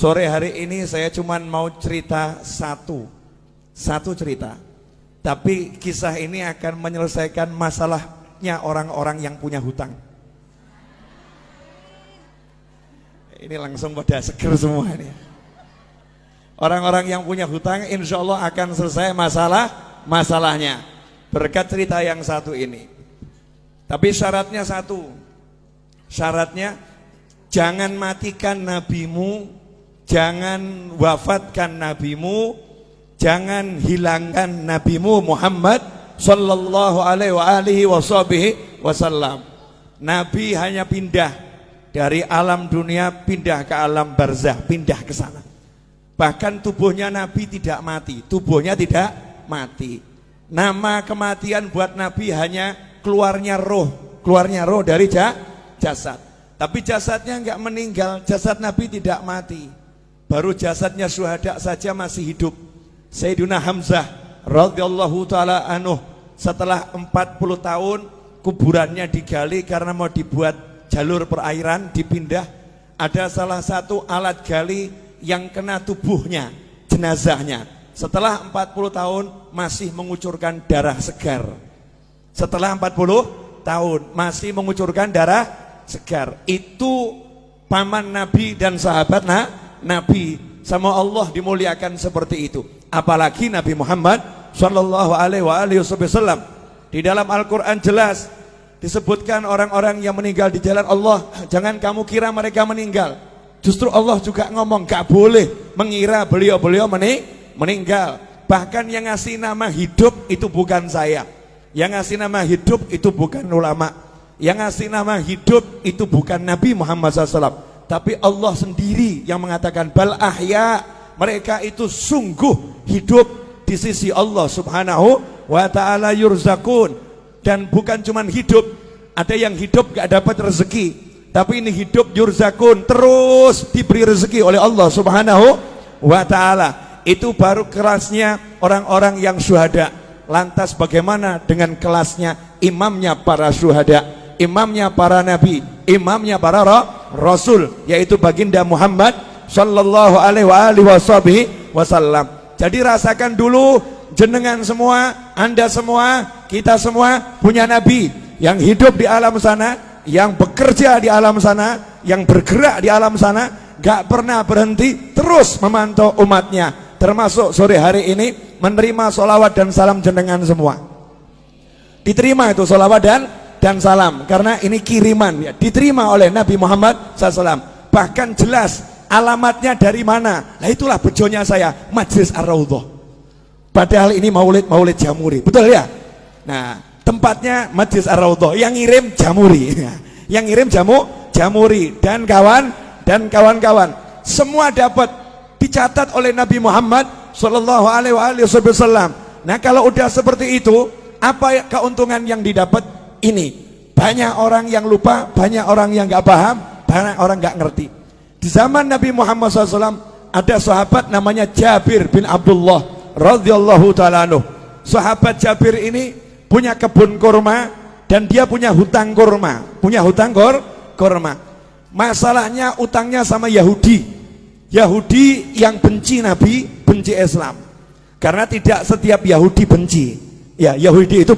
Sore hari ini saya cuman mau cerita satu cerita. Tapi kisah ini akan menyelesaikan masalahnya orang-orang yang punya hutang. Ini langsung pada seger semua ini. Orang-orang yang punya hutang insya Allah akan selesai masalahnya berkat cerita yang satu ini. Tapi syaratnya satu. Syaratnya jangan matikan nabimu, jangan wafatkan nabimu, jangan hilangkan nabimu Muhammad sallallahu alaihi wasallam. Nabi hanya pindah dari alam dunia pindah ke alam barzah, pindah ke sana. Bahkan tubuhnya Nabi tidak mati, tubuhnya tidak mati. Nama kematian buat Nabi hanya keluarnya roh dari jasad. Tapi jasadnya enggak meninggal, jasad Nabi tidak mati. Baru jasadnya syuhada saja masih hidup. Sayyidina Hamzah radhiyallahu taala anhu setelah 40 tahun kuburannya digali karena mau dibuat jalur perairan, dipindah. Ada salah satu alat gali yang kena tubuhnya, jenazahnya. Setelah 40 tahun masih mengucurkan darah segar. Setelah 40 tahun masih mengucurkan darah segar. Itu paman Nabi dan sahabat Nabi, sama Allah dimuliakan seperti itu. Apalagi Nabi Muhammad sallallahu alaihi wasallam. Di dalam Al-Qur'an jelas disebutkan orang-orang yang meninggal di jalan Allah, jangan kamu kira mereka meninggal. Justru Allah juga ngomong gak boleh mengira beliau-beliau meninggal. Bahkan yang ngasih nama hidup itu bukan saya. Yang ngasih nama hidup itu bukan ulama. Yang ngasih nama hidup itu bukan Nabi Muhammad SAW. Tapi Allah sendiri yang mengatakan bal ahya, mereka itu sungguh hidup di sisi Allah subhanahu wa ta'ala yurzakun. Dan bukan cuman hidup, ada yang hidup gak dapat rezeki, tapi ini hidup yurzakun, terus diberi rezeki oleh Allah subhanahu wa ta'ala. Itu baru kelasnya orang-orang yang syuhada. Lantas bagaimana dengan kelasnya imamnya para syuhada, imamnya para nabi, imamnya para rasul, yaitu baginda Muhammad sallallahu alaihi wasallam. Jadi rasakan dulu, jenengan semua, anda semua, kita semua punya nabi yang hidup di alam sana, yang bekerja di alam sana, yang bergerak di alam sana, gak pernah berhenti, terus memantau umatnya. Termasuk sore hari ini menerima sholawat dan salam jenengan semua. Diterima itu sholawat dan salam, karena ini kiriman ya, diterima oleh Nabi Muhammad SAW. Bahkan jelas alamatnya dari mana. Nah itulah bejonya saya, Majlis Ar-Raudhah. Padahal ini maulid Jamuri, betul ya? Nah tempatnya Majlis Ar-Raudhah, yang ngirim Jamuri, yang ngirim Jamuri dan kawan-kawan semua dapat dicatat oleh Nabi Muhammad sallallahu alaihi wasallam. Nah kalau udah seperti itu, apa keuntungan yang didapat? Ini banyak orang yang lupa, banyak orang yang gak paham, banyak orang gak ngerti. Di zaman Nabi Muhammad SAW ada sahabat namanya Jabir bin Abdullah radhiyallahu ta'ala anhu. Sahabat Jabir ini punya kebun kurma dan dia punya hutang kurma, kurma. Masalahnya utangnya sama Yahudi yang benci Nabi, benci Islam. Karena tidak setiap Yahudi benci. Ya, Yahudi itu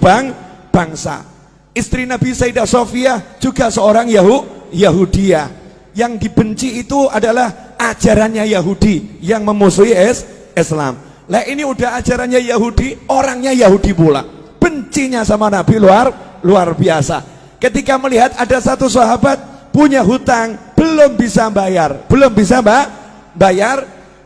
bangsa. Istri Nabi Sayyidah Sofiyah juga seorang Yahudiyah. Yang dibenci itu adalah ajarannya Yahudi yang memusuhi Islam. Lah ini udah ajarannya Yahudi, orangnya Yahudi pula. Bencinya sama Nabi luar biasa. Ketika melihat ada satu sahabat punya hutang, belum bisa bayar,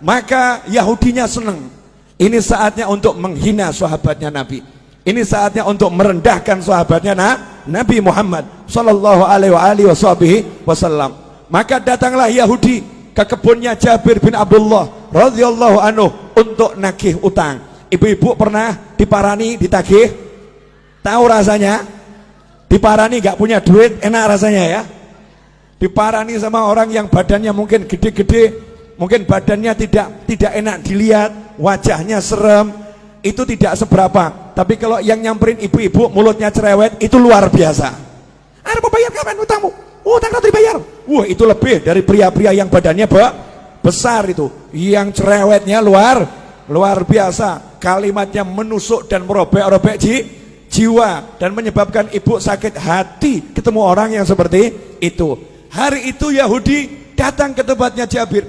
maka Yahudinya senang. Ini saatnya untuk menghina sahabatnya Nabi. Ini saatnya untuk merendahkan sahabatnya Nabi Muhammad sallallahu alaihi wasallam. Maka datanglah Yahudi ke kebunnya Jabir bin Abdullah radhiyallahu anhu untuk nagih utang. Ibu-ibu pernah diparani, ditagih? Tahu rasanya? Diparani gak punya duit, enak rasanya ya? Diparani sama orang yang badannya mungkin gede-gede, mungkin badannya tidak enak dilihat, wajahnya serem, itu tidak seberapa. Tapi kalau yang nyamperin ibu-ibu mulutnya cerewet, itu luar biasa. Mau bayar kapan utangmu? Utang nanti dibayar. Wah itu lebih dari pria-pria yang badannya besar itu, yang cerewetnya luar biasa, kalimatnya menusuk dan merobek-robek jiwa dan menyebabkan ibu sakit hati ketemu orang yang seperti itu. Hari itu Yahudi datang ke tempatnya Jabir.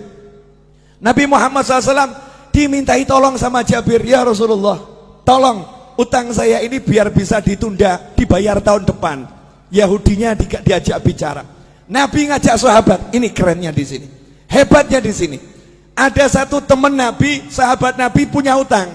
Nabi Muhammad SAW dimintai tolong sama Jabir, ya Rasulullah, tolong utang saya ini biar bisa ditunda, dibayar tahun depan. Yahudinya diajak bicara. Nabi ngajak sahabat, ini kerennya di sini, hebatnya di sini. Ada satu teman Nabi, sahabat Nabi punya utang.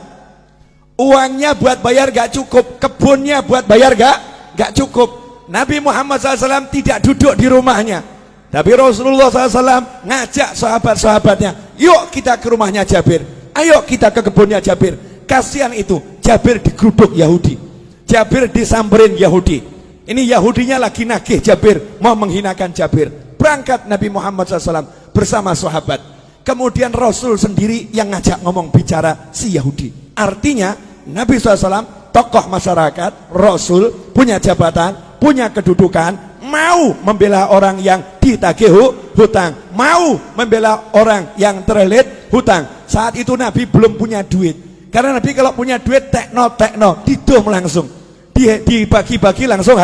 Uangnya buat bayar gak cukup, kebunnya buat bayar gak cukup. Nabi Muhammad SAW tidak duduk di rumahnya, tapi Rasulullah SAW ngajak sahabat-sahabatnya, yuk kita ke rumahnya Jabir, ayo kita ke kebunnya Jabir. Kasihan itu, Jabir digeruduk Yahudi, Jabir disamperin Yahudi. Ini Yahudinya lagi nagih Jabir, mau menghinakan Jabir. Berangkat Nabi Muhammad SAW bersama sahabat. Kemudian Rasul sendiri yang ngajak ngomong bicara si Yahudi. Artinya Nabi SAW tokoh masyarakat, Rasul punya jabatan, punya kedudukan, mau membela orang yang ditagih hutang, mau membela orang yang terlilit hutang. Saat itu Nabi belum punya duit, karena Nabi kalau punya duit tekno didum langsung, dibagi-bagi langsung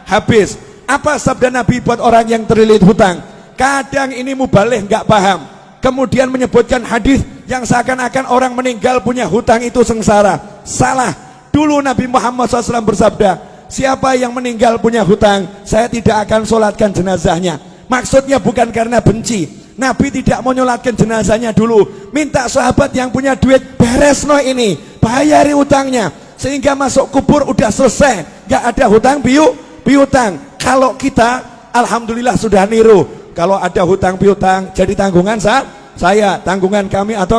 habis. Apa sabda Nabi buat orang yang terlilit hutang? Kadang ini mubalih nggak paham, kemudian menyebutkan hadis yang seakan-akan orang meninggal punya hutang itu sengsara. Salah. Dulu Nabi Muhammad SAW bersabda, siapa yang meninggal punya hutang, saya tidak akan sholatkan jenazahnya. Maksudnya bukan karena benci, Nabi tidak mau nyolatkan jenazahnya dulu, minta sahabat yang punya duit, beres no ini, bayari hutangnya, sehingga masuk kubur udah selesai, gak ada hutang piutang. Kalau kita alhamdulillah sudah niru, kalau ada hutang piutang jadi tanggungan saya, tanggungan kami atau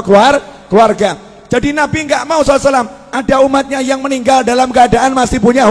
keluarga. Jadi Nabi nggak mau SAW ada umatnya yang meninggal dalam keadaan masih punya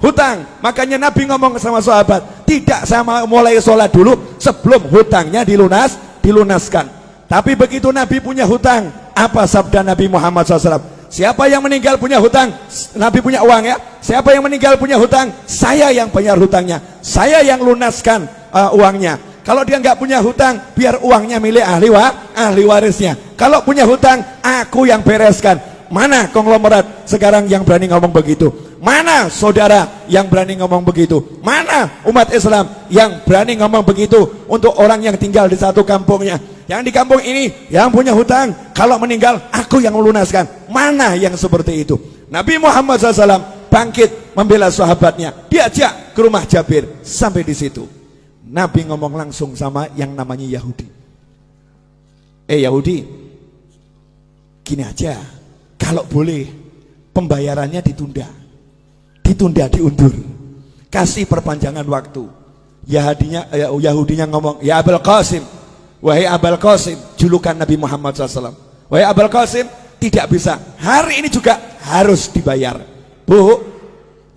hutang. Makanya Nabi ngomong sama sahabat, tidak sama mulai sholat dulu sebelum hutangnya dilunaskan. Tapi begitu Nabi punya hutang, apa sabda Nabi Muhammad SAW? Siapa yang meninggal punya hutang, Nabi punya uang ya, siapa yang meninggal punya hutang, saya yang bayar hutangnya, saya yang lunaskan uangnya. Kalau dia nggak punya hutang, biar uangnya milik ahli warisnya. Kalau punya hutang, aku yang bereskan. Mana konglomerat sekarang yang berani ngomong begitu? Mana saudara yang berani ngomong begitu? Mana umat Islam yang berani ngomong begitu untuk orang yang tinggal di satu kampungnya? Yang di kampung ini yang punya hutang, kalau meninggal aku yang melunaskan. Mana yang seperti itu? Nabi Muhammad SAW bangkit membela sahabatnya, diajak ke rumah Jabir. Sampai di situ Nabi ngomong langsung sama yang namanya Yahudi. Yahudi, gini aja, kalau boleh pembayarannya ditunda, diundur, kasih perpanjangan waktu. Yahudinya ngomong, ya Abul Qasim, wahai Abul Qasim, julukan Nabi Muhammad SAW, wahai Abul Qasim, tidak bisa, hari ini juga harus dibayar. Bu,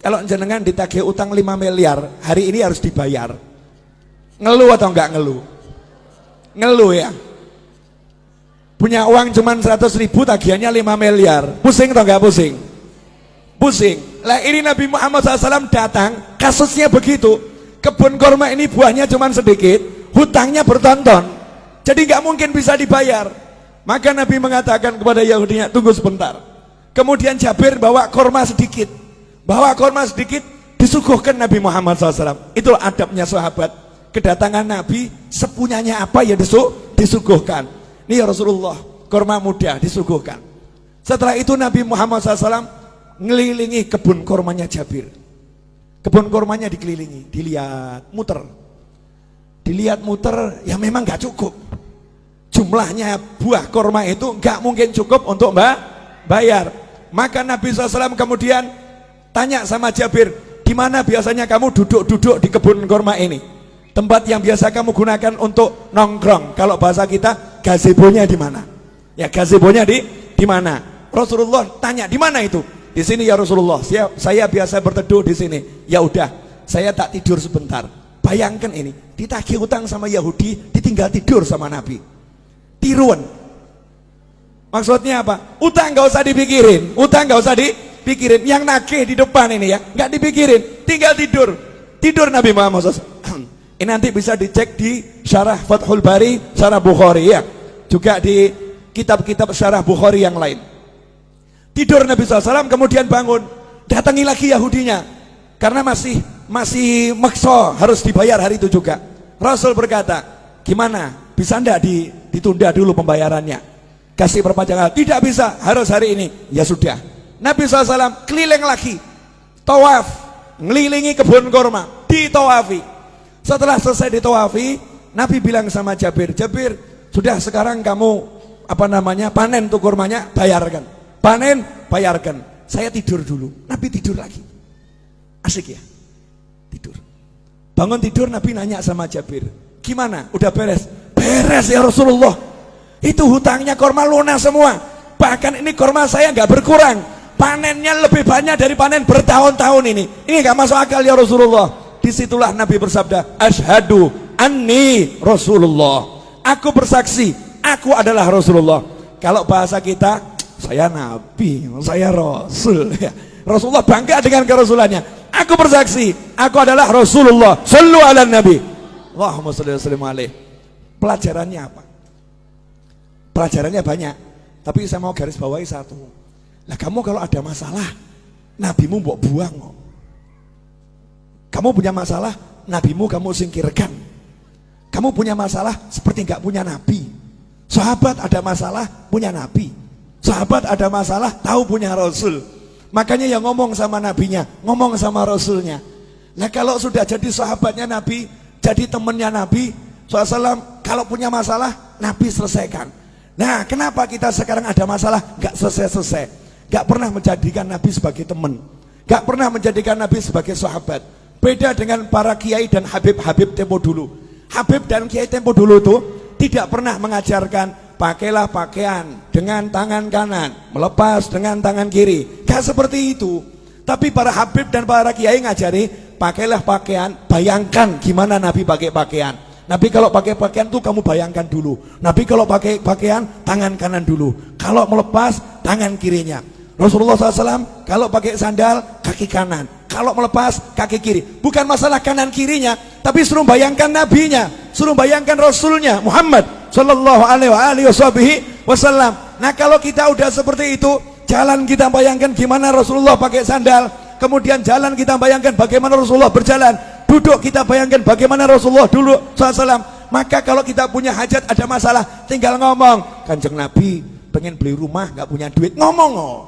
kalau jenengan ditagih utang 5 miliar, hari ini harus dibayar. Ngeluh atau enggak ngeluh? Ngeluh ya. Punya uang cuman 100.000, tagihannya 5 miliar. Pusing atau enggak pusing? Pusing. Lah ini Nabi Muhammad SAW datang, kasusnya begitu. Kebun kurma ini buahnya cuman sedikit, hutangnya bertonton. Jadi enggak mungkin bisa dibayar. Maka Nabi mengatakan kepada Yahudinya, tunggu sebentar. Kemudian Jabir bawa kurma sedikit. Disuguhkan Nabi Muhammad SAW. Itulah adabnya sahabat. Kedatangan Nabi sepunyanya apa ya disuguhkan. Ini ya Rasulullah, kurma muda disuguhkan. Setelah itu Nabi Muhammad SAW ngelilingi kebun kurmanya Jabir. Kebun kurmanya dikelilingi, dilihat muter, ya memang gak cukup. Jumlahnya buah kurma itu gak mungkin cukup untuk bayar. Maka Nabi SAW kemudian tanya sama Jabir, di mana biasanya kamu duduk-duduk di kebun kurma ini? Tempat yang biasa kamu gunakan untuk nongkrong. Kalau bahasa kita, gazebonya di mana? Ya, gazebonya di mana? Rasulullah tanya, di mana itu? Di sini ya Rasulullah. Saya biasa berteduh di sini. Ya udah, saya tak tidur sebentar. Bayangkan ini, ditagih utang sama Yahudi, ditinggal tidur sama Nabi. Tiruan. Maksudnya apa? Utang gak usah dipikirin. Yang nagih di depan ini ya, nggak dipikirin, tinggal tidur Nabi Muhammad SAW. Ini nanti bisa dicek di Syarah Fathul Bari, Syarah Bukhari ya. juga di kitab-kitab syarah Bukhari yang lain. Tidur Nabi SAW, kemudian bangun, datangi lagi Yahudinya karena masih maksa harus dibayar hari itu juga. Rasul berkata, gimana, bisa enggak ditunda dulu pembayarannya, kasih perpanjangan? Tidak bisa, harus hari ini. Ya sudah, Nabi SAW keliling lagi, tawaf, ngelilingi kebun kurma, ditawafi. Setelah selesai ditawafi, Nabi bilang sama Jabir, Jabir, sudah sekarang kamu panen tuh kurmanya, bayarkan. Panen, bayarkan. Saya tidur dulu. Nabi tidur lagi. Asik ya, tidur. Bangun tidur, Nabi nanya sama Jabir, gimana, udah beres? Beres ya Rasulullah, itu hutangnya kurma lunas semua. Bahkan ini kurma saya nggak berkurang, panennya lebih banyak dari panen bertahun-tahun ini nggak masuk akal ya Rasulullah. Disitulah Nabi bersabda, asyhadu anni Rasulullah, aku bersaksi aku adalah Rasulullah. Kalau bahasa kita, saya Nabi, saya Rasul ya. Rasulullah bangga dengan kerasulannya. Aku bersaksi aku adalah Rasulullah. Shallu ala Nabi, Allahumma shalli wa sallim alaihi. Pelajarannya apa? Pelajarannya banyak, tapi saya mau garis bawahi satu. Lah kamu kalau ada masalah, nabimu mbok buang. Kamu punya masalah, nabimu kamu singkirkan. Kamu punya masalah seperti nggak punya nabi. Sahabat ada masalah punya nabi. Sahabat ada masalah tahu punya Rasul. Makanya yang ngomong sama nabinya, ngomong sama Rasulnya. Nah kalau sudah jadi sahabatnya Nabi, jadi temannya Nabi SAW, kalau punya masalah, Nabi selesaikan. Nah kenapa kita sekarang ada masalah gak selesai-selesai, gak pernah menjadikan Nabi sebagai teman, gak pernah menjadikan Nabi sebagai sahabat. Beda dengan para kiai dan habib-habib tempo dulu. Habib dan kiai tempo dulu itu tidak pernah mengajarkan pakailah pakaian dengan tangan kanan, melepas dengan tangan kiri. Gak seperti itu. Tapi para habib dan para kiai ngajari, pakailah pakaian, bayangkan gimana Nabi pakai pakaian. Nabi kalau pakai pakaian tuh kamu bayangkan dulu. Nabi kalau pakai pakaian, tangan kanan dulu. Kalau melepas, tangan kirinya. Rasulullah SAW kalau pakai sandal, kaki kanan. Kalau melepas, kaki kiri. Bukan masalah kanan kirinya, tapi suruh bayangkan nabinya, suruh bayangkan Rasulnya Muhammad Sallallahu alaihi wasallam. Nah kalau kita udah seperti itu, jalan kita bayangkan gimana Rasulullah pakai sandal. Kemudian jalan kita bayangkan bagaimana Rasulullah berjalan. Duduk kita bayangkan bagaimana Rasulullah dulu SAW. Maka kalau kita punya hajat, ada masalah, tinggal ngomong, Kanjeng Nabi pengen beli rumah gak punya duit, ngomong.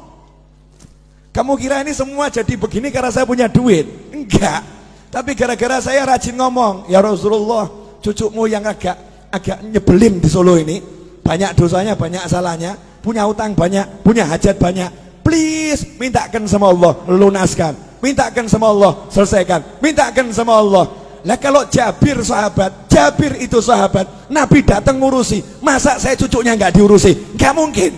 Kamu kira ini semua jadi begini karena saya punya duit? Enggak. Tapi gara-gara saya rajin ngomong, ya Rasulullah, cucumu yang agak nyebelin di Solo ini, banyak dosanya, banyak salahnya, punya utang banyak, punya hajat banyak, please mintakan sama Allah, lunaskan, mintakan sama Allah, selesaikan, mintakan sama Allah. Lah kalau Jabir itu sahabat, Nabi datang ngurusi, masa saya cucunya nggak diurusi? Nggak mungkin.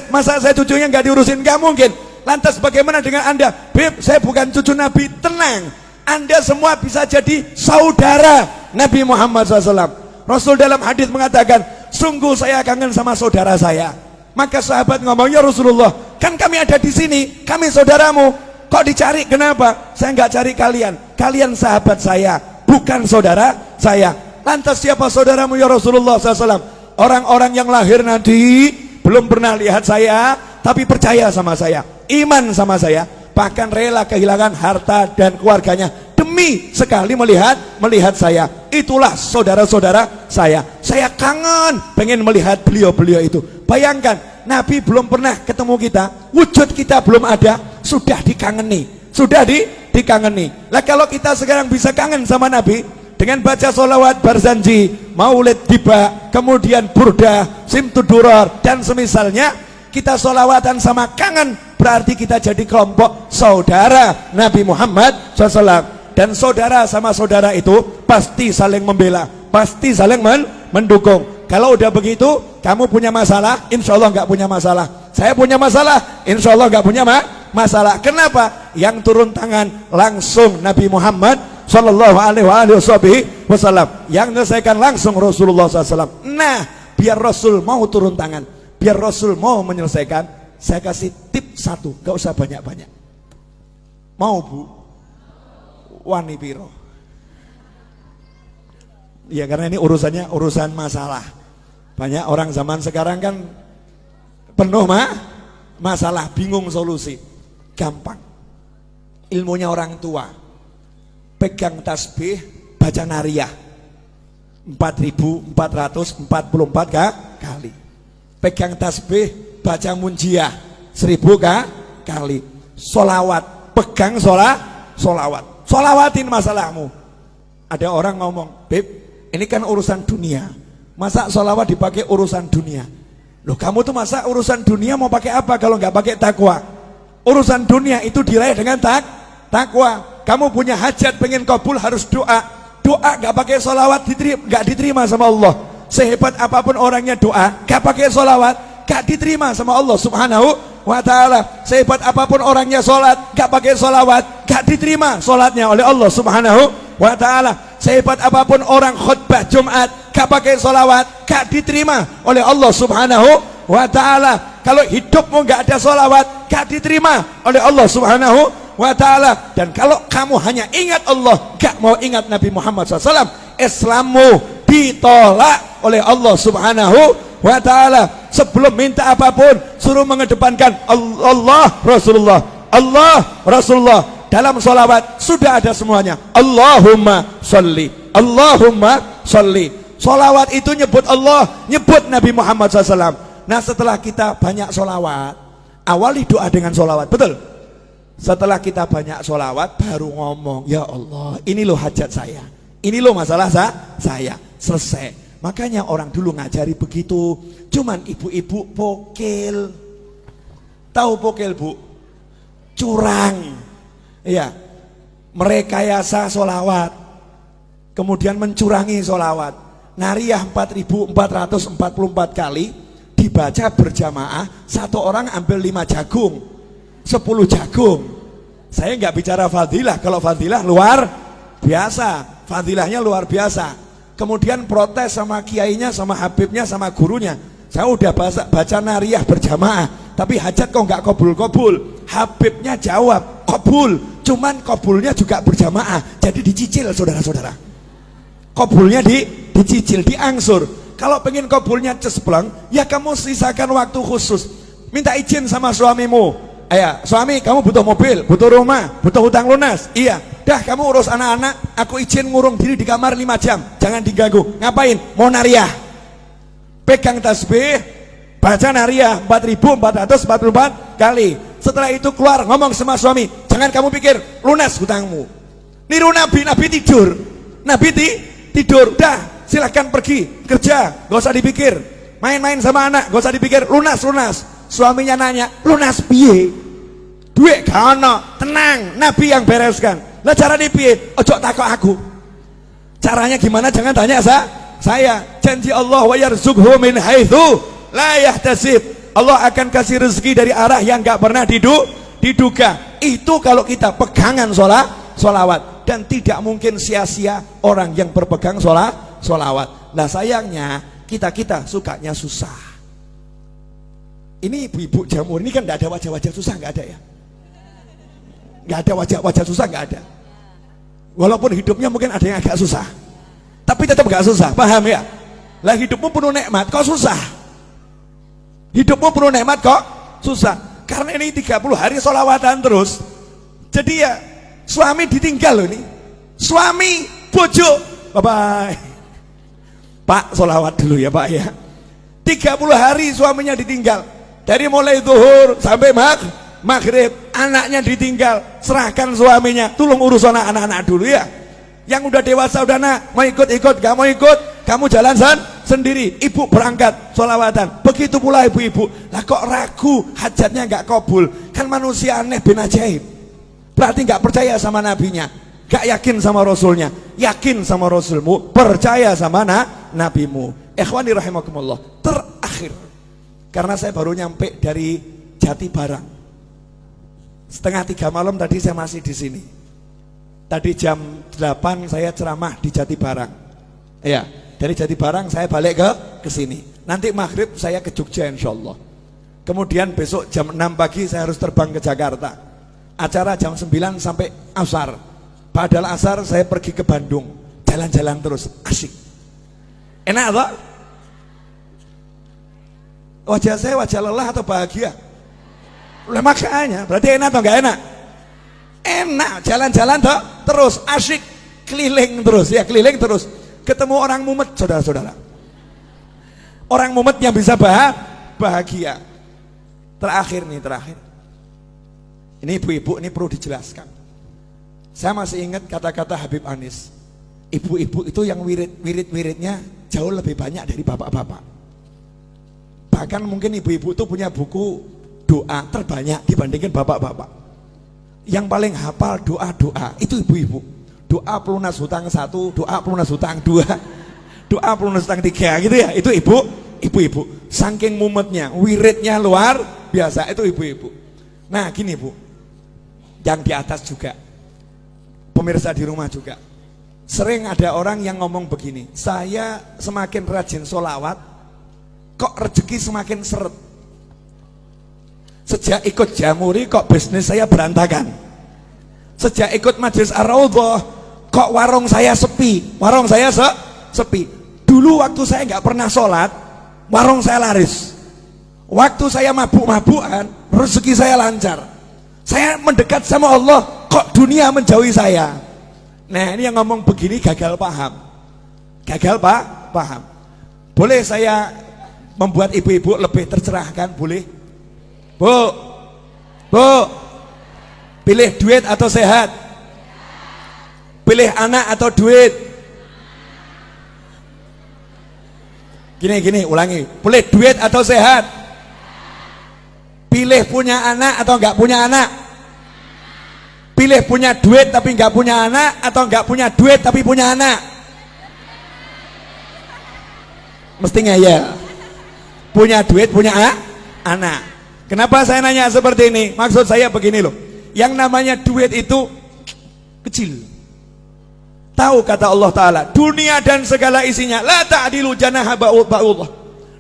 Masa saya cucunya nggak diurusin? Nggak mungkin. Lantas bagaimana dengan Anda? Beb, saya bukan cucu Nabi. Tenang, Anda semua bisa jadi saudara Nabi Muhammad SAW. Rasul dalam hadis mengatakan, sungguh saya kangen sama saudara saya. Maka sahabat ngomong, ya Rasulullah, kan kami ada di sini, kami saudaramu, kok dicari? Kenapa? Saya nggak cari kalian, kalian sahabat saya, bukan saudara saya. Lantas siapa saudaramu ya Rasulullah SAW? Orang-orang yang lahir nanti belum pernah lihat saya, tapi percaya sama saya, iman sama saya, bahkan rela kehilangan harta dan keluarganya demi sekali melihat saya. Itulah saudara-saudara saya. Saya kangen pengen melihat beliau-beliau itu. Bayangkan, Nabi belum pernah ketemu kita, wujud kita belum ada, sudah dikangeni, dikangeni. Lah kalau kita sekarang bisa kangen sama Nabi dengan baca sholawat barzanji, maulid tiba, kemudian burdah, simtudurar dan semisalnya, kita sholawatan sama kangen, berarti kita jadi kelompok saudara Nabi Muhammad SAW. Dan saudara sama saudara itu pasti saling membela, pasti saling mendukung. Kalau udah begitu, kamu punya masalah, insya Allah nggak punya masalah. Saya punya masalah, insya Allah nggak punya masalah. Kenapa? Yang turun tangan langsung Nabi Muhammad Sallallahu alaihi wasallam, yang menyelesaikan langsung Rasulullah SAW. Nah, biar Rasul mau turun tangan, biar Rasul mau menyelesaikan, saya kasih tip satu, gak usah banyak-banyak. Mau Bu? Wani piro? Ya karena ini urusan masalah. Banyak orang zaman sekarang kan penuh masalah, bingung solusi. Gampang. Ilmunya orang tua. Pegang tasbih, baca nariyah 4.444 kali. Pegang tasbih, baca munjiah 1.000 kali. Solawat, pegang solawat. Solawatin masalahmu. Ada orang ngomong, Beb, ini kan urusan dunia. Masa solawat dipakai urusan dunia? Loh, kamu tuh masa urusan dunia mau pakai apa kalau nggak pakai takwa? Urusan dunia itu diraih dengan takwa. Kamu punya hajat pengen kabul harus doa. Doa nggak pakai solawat nggak diterima sama Allah. Sehebat apapun orangnya doa, nggak pakai solawat nggak diterima sama Allah Subhanahu wa ta'ala. Sehebat apapun orangnya sholat, nggak pakai solawat nggak diterima sholatnya oleh Allah Subhanahu wa ta'ala. Sehebat apapun orang khutbah Jumat, gak pakai solawat, gak diterima oleh Allah Subhanahu wa ta'ala. Kalau hidupmu gak ada solawat, gak diterima oleh Allah Subhanahu wa ta'ala. Dan kalau kamu hanya ingat Allah, gak mau ingat Nabi Muhammad SAW, Islammu ditolak oleh Allah Subhanahu wa ta'ala. Sebelum minta apapun, suruh mengedepankan Allah Rasulullah, Allah Rasulullah. Dalam sholawat sudah ada semuanya. Allahumma sholli, Allahumma sholli. Sholawat itu nyebut Allah, nyebut Nabi Muhammad SAW. Nah, setelah kita banyak sholawat, awali doa dengan sholawat, betul? Setelah kita banyak sholawat, baru ngomong, ya Allah, ini loh hajat saya, ini loh masalah saya, selesai. Makanya orang dulu ngajari begitu. Cuman ibu-ibu pokil. Tahu pokil, Bu? Curang. Iya, merekayasa solawat, kemudian mencurangi solawat. Nariyah 4.444 kali dibaca berjamaah, satu orang ambil 5 jagung, 10 jagung. Saya nggak bicara fadilah, kalau fadilah luar biasa, fadilahnya luar biasa. Kemudian protes sama kiainya, sama habibnya, sama gurunya. Saya udah baca nariyah berjamaah, tapi hajat kok nggak kabul-kabul. Habibnya jawab, kabul, cuman kabulnya juga berjamaah, jadi dicicil saudara-saudara. Kabulnya dicicil, diangsur. Kalau pengen kabulnya cespleng, ya kamu sisakan waktu khusus. Minta izin sama suamimu. Suami, kamu butuh mobil, butuh rumah, butuh hutang lunas. Iya, dah kamu urus anak-anak, aku izin ngurung diri di kamar 5 jam, jangan diganggu. Ngapain? Mau nariyah. Pegang tasbih, baca nariyah 4.444 kali. Setelah itu keluar ngomong sama suami, jangan kamu pikir lunas hutangmu. Niru Nabi, Nabi tidur. Nabi tidur. Dah, silahkan pergi kerja, gak usah dipikir. Main-main sama anak, gak usah dipikir lunas. Suaminya nanya, lunas piye? Duit gak ono, tenang, Nabi yang bereskan. Lah cara piye? Ojo takok aku. Caranya gimana? Jangan tanya saya. Janji Allah, wa yarzuqhu min haitsu la yahtasib. Allah akan kasih rezeki dari arah yang gak pernah diduga. Itu kalau kita pegangan sholawat. Dan tidak mungkin sia-sia orang yang berpegang sholawat. Nah sayangnya kita sukanya susah. Ini ibu-ibu jamur ini kan gak ada wajah-wajah susah, gak ada ya. Gak ada wajah-wajah susah, gak ada. Walaupun hidupnya mungkin ada yang agak susah, tapi tetap gak susah, paham ya? Lah hidupmu penuh nikmat kok susah? Hidupmu penuh nikmat kok susah? Karena ini 30 hari sholawatan terus. Jadi ya suami ditinggal loh ini. Suami, bojo, bye-bye. Pak, sholawat dulu ya Pak ya. 30 hari suaminya ditinggal. Dari mulai zuhur sampai maghrib, anaknya ditinggal. Serahkan suaminya, tolong urus anak-anak dulu ya. Yang udah dewasa udah mau ikut, gak mau ikut, kamu jalan sendiri. Ibu berangkat sholawatan. Begitu pula ibu-ibu. Lah kok ragu hajatnya gak kabul? Kan manusia aneh bin ajaib. Berarti gak percaya sama nabinya, gak yakin sama rasulnya. Yakin sama rasulmu, percaya sama nabimu. Ikhwani rahimakumullah. Terakhir, karena saya baru nyampe dari Jati Barang, 2:30 malam tadi saya masih di sini. Tadi jam 8 saya ceramah di Jati Barang. Ya, dari Jati Barang saya balik ke sini. Nanti maghrib saya ke Jogja insyaallah. Kemudian besok jam 6 pagi saya harus terbang ke Jakarta. Acara jam 9 sampai asar. Padahal asar saya pergi ke Bandung, jalan-jalan terus, asik. Enak toh? Wajah saya wajah lelah atau bahagia? Lah makanya, berarti enak atau enggak enak? Enak, jalan-jalan toh terus, asyik keliling terus ya, keliling terus. Ketemu orang mumet, saudara-saudara. Orang mumet yang bisa bahagia. Terakhir. Ini ibu-ibu, ini perlu dijelaskan. Saya masih ingat kata-kata Habib Anis. Ibu-ibu itu yang wirid-wiridnya jauh lebih banyak dari bapak-bapak. Bahkan mungkin ibu-ibu itu punya buku doa terbanyak dibandingkan bapak-bapak. Yang paling hafal doa-doa itu ibu-ibu. Doa pelunas hutang 1, doa pelunas hutang 2, doa pelunas hutang 3 gitu ya. Itu ibu-ibu. Saking mumetnya, wiridnya luar biasa, itu ibu-ibu. Nah gini Bu, yang di atas juga, pemirsa di rumah juga, sering ada orang yang ngomong begini, saya semakin rajin sholawat, kok rezeki semakin seret. Sejak ikut Jamuri kok bisnis saya berantakan. Sejak ikut Majelis Ar-Raudhah kok warung saya sepi. Warung saya sepi. Dulu waktu saya nggak pernah sholat, warung saya laris. Waktu saya mabuk-mabukan, rezeki saya lancar. Saya mendekat sama Allah, kok dunia menjauhi saya. Nah ini yang ngomong begini gagal paham. Gagal paham. Boleh saya membuat ibu-ibu lebih tercerahkan? Boleh? Bu, pilih duit atau sehat? Pilih anak atau duit? Gini, ulangi. Pilih duit atau sehat? Pilih punya anak atau enggak punya anak? Pilih punya duit tapi enggak punya anak, atau enggak punya duit tapi punya anak? Mesti ngeyel. Punya duit, punya anak. Kenapa saya nanya seperti ini? Maksud saya begini loh. Yang namanya duit itu kecil. Tahu kata Allah Ta'ala, dunia dan segala isinya la ta'dilu janaha ba'udlah.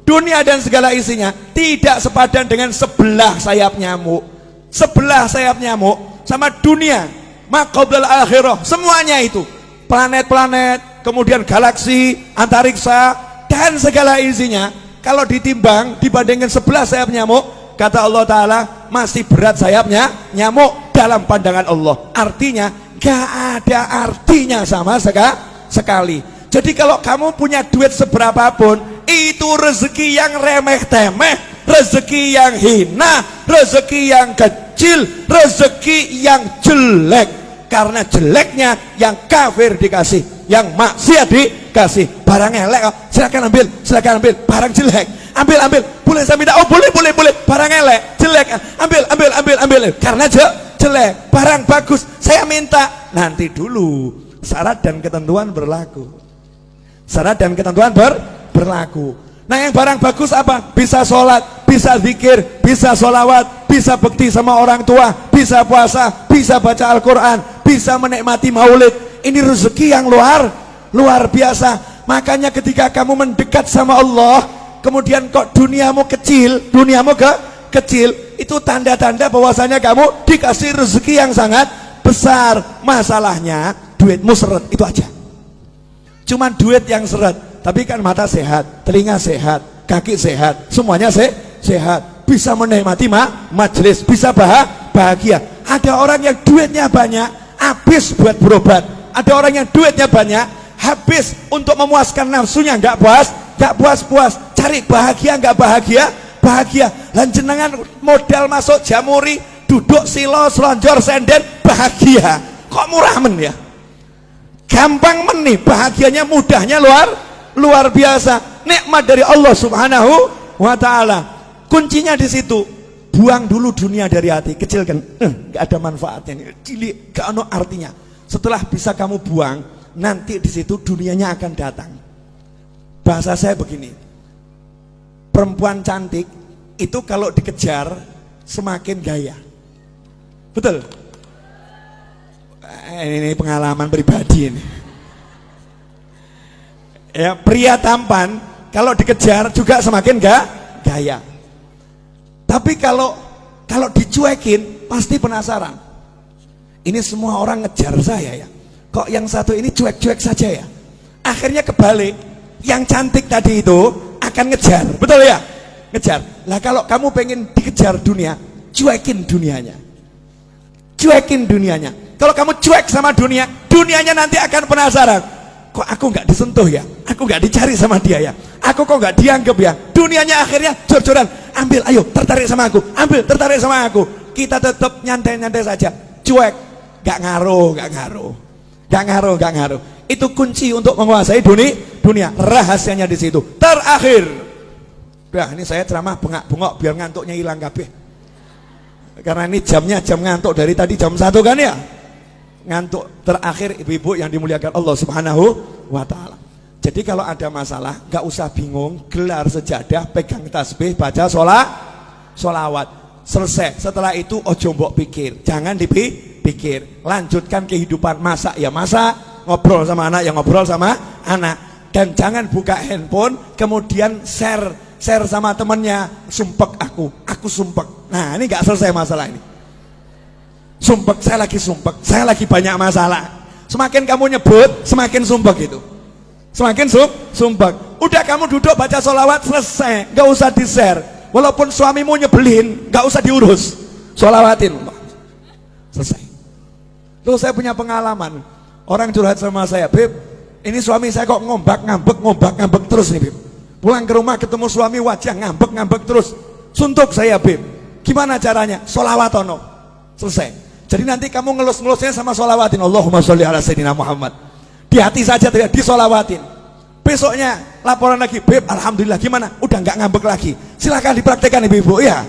Dunia dan segala isinya tidak sepadan dengan sebelah sayap nyamuk. Sebelah sayap nyamuk sama dunia, maqablal akhirah, semuanya itu. Planet-planet, kemudian galaksi, antariksa, dan segala isinya, kalau ditimbang dibandingkan sebelah sayap nyamuk, kata Allah Ta'ala, masih berat sayapnya nyamuk dalam pandangan Allah. Artinya gak ada artinya sama sekali. Jadi kalau kamu punya duit seberapapun, itu rezeki yang remeh-temeh, rezeki yang hina, rezeki yang kecil, rezeki yang jelek. Karena jeleknya yang kafir dikasih, yang maksiat dikasih. Barang elek, silakan ambil, barang jelek, ambil, boleh saya minta? Oh boleh, barang elek, jelek, ambil, karena jelek. Barang bagus saya minta, nanti dulu, syarat dan ketentuan berlaku. Syarat dan ketentuan berlaku. Nah yang barang bagus apa? Bisa sholat, bisa zikir, bisa sholawat, bisa bekti sama orang tua, bisa puasa, bisa baca Al-Quran, bisa menikmati maulid. Ini rezeki yang luar biasa. Makanya ketika kamu mendekat sama Allah, kemudian kok duniamu kecil, kecil, itu tanda-tanda bahwasanya kamu dikasih rezeki yang sangat besar. Masalahnya duitmu seret, itu aja. Cuman duit yang seret, tapi kan mata sehat, telinga sehat, kaki sehat, semuanya sehat, bisa menikmati majelis, bisa bahagia. Ada orang yang duitnya banyak, habis buat berobat. Ada orang yang duitnya banyak, habis untuk memuaskan nafsunya, nggak puas, cari bahagia, nggak bahagia. Lan jenengan modal masuk Jamuri, duduk silo, selonjor, senden, bahagia. Kok murah men ya? Gampang men nih, bahagianya, mudahnya luar biasa. Nikmat dari Allah Subhanahu wa Ta'ala. Kuncinya di situ. Buang dulu dunia dari hati, kecilkan. Gak ada manfaatnya nih, cilik, gak ada artinya. Setelah bisa kamu buang, nanti di situ dunianya akan datang. Bahasa saya begini, perempuan cantik itu kalau dikejar semakin gaya. Betul? Ini pengalaman pribadi ini. Ya, pria tampan kalau dikejar juga semakin gaya. Tapi kalau dicuekin pasti penasaran. Ini semua orang ngejar saya ya. Kok yang satu ini cuek-cuek saja ya? Akhirnya kebalik. Yang cantik tadi itu akan ngejar, betul ya? Ngejar. Lah kalau kamu pengen dikejar dunia, cuekin dunianya. Cuekin dunianya. Kalau kamu cuek sama dunia, dunianya nanti akan penasaran. Kok aku nggak disentuh ya? Aku nggak dicari sama dia ya? Aku kok nggak dianggap ya? Dunianya akhirnya jor-joran. Ambil, ayo, tertarik sama aku. Ambil, tertarik sama aku. Kita tetap nyantai-nyantai saja. Cuek. Nggak ngaruh, nggak ngaruh. Nggak ngaruh, nggak ngaruh. Itu kunci untuk menguasai dunia. Rahasianya di situ. Terakhir. Udah, ini saya ceramah bengak-bengok biar ngantuknya hilang kabeh. Karena ini jamnya jam ngantuk dari tadi jam 1 kan ya. Ngantuk. Terakhir ibu-ibu yang dimuliakan Allah Subhanahu wa ta'ala. Jadi kalau ada masalah gak usah bingung, gelar sejadah, pegang tasbih, baca sholawat. Selesai. Setelah itu ojo mbok pikir. Jangan dipikir. Lanjutkan kehidupan. Masak ya masak, ngobrol sama anak ya ngobrol sama anak. Dan jangan buka handphone kemudian share sama temennya, sumpek aku sumpek. Nah ini gak selesai masalah ini. Sumpek, saya lagi banyak masalah. Semakin kamu nyebut, semakin sumpek itu. Semakin sumpek. Udah kamu duduk baca sholawat, selesai, gak usah di share. Walaupun suamimu nyebelin, gak usah diurus, sholawatin, selesai. Tuh saya punya pengalaman. Orang curhat sama saya, Beb, ini suami saya kok ngombak ngambek terus nih, Beb. Pulang ke rumah ketemu suami wajah ngambek terus. Suntuk saya, Beb. Gimana caranya? Sholawat ono. Selesai. Jadi nanti kamu ngelus-ngelusnya sama sholawatin. Allahumma sholli ala sayyidina Muhammad. Di hati saja tidak disolawatin. Besoknya laporan lagi, Beb, alhamdulillah gimana? Udah nggak ngambek lagi. Silakan dipraktekkan ibu-ibu ya.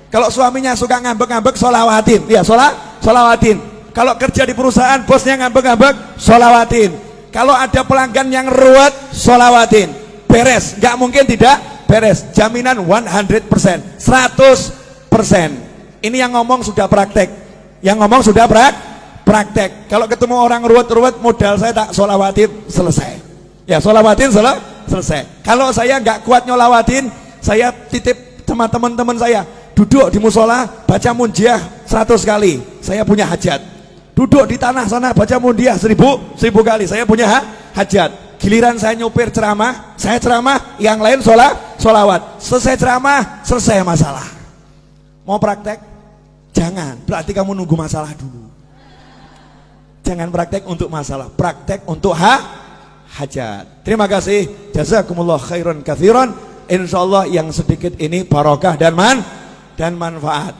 Kalau suaminya suka ngambek sholawatin. Ya, sholawatin. Kalau kerja di perusahaan bosnya ngambek sholawatin. Kalau ada pelanggan yang ruwet, sholawatin. Beres, nggak mungkin tidak beres. Jaminan 100%, 100%. Ini yang ngomong sudah praktek. Yang ngomong sudah praktek. Kalau ketemu orang ruwet modal saya tak sholawatin, selesai. Ya sholawatin selesai. Kalau saya nggak kuat nyolawatin, saya titip sama teman-teman saya. Duduk di musola baca munjiah 100 kali. Saya punya hajat. Duduk di tanah sana baca munjiah 1000 kali. Saya punya hajat. Giliran saya nyupir ceramah, saya ceramah, yang lain sholawat. Selesai ceramah, selesai masalah. Mau praktek? Jangan, berarti kamu nunggu masalah dulu. Jangan praktek untuk masalah, praktek untuk hajat. Terima kasih, jazakumullah khairan katsiran. Insyaallah yang sedikit ini barokah dan manfaat.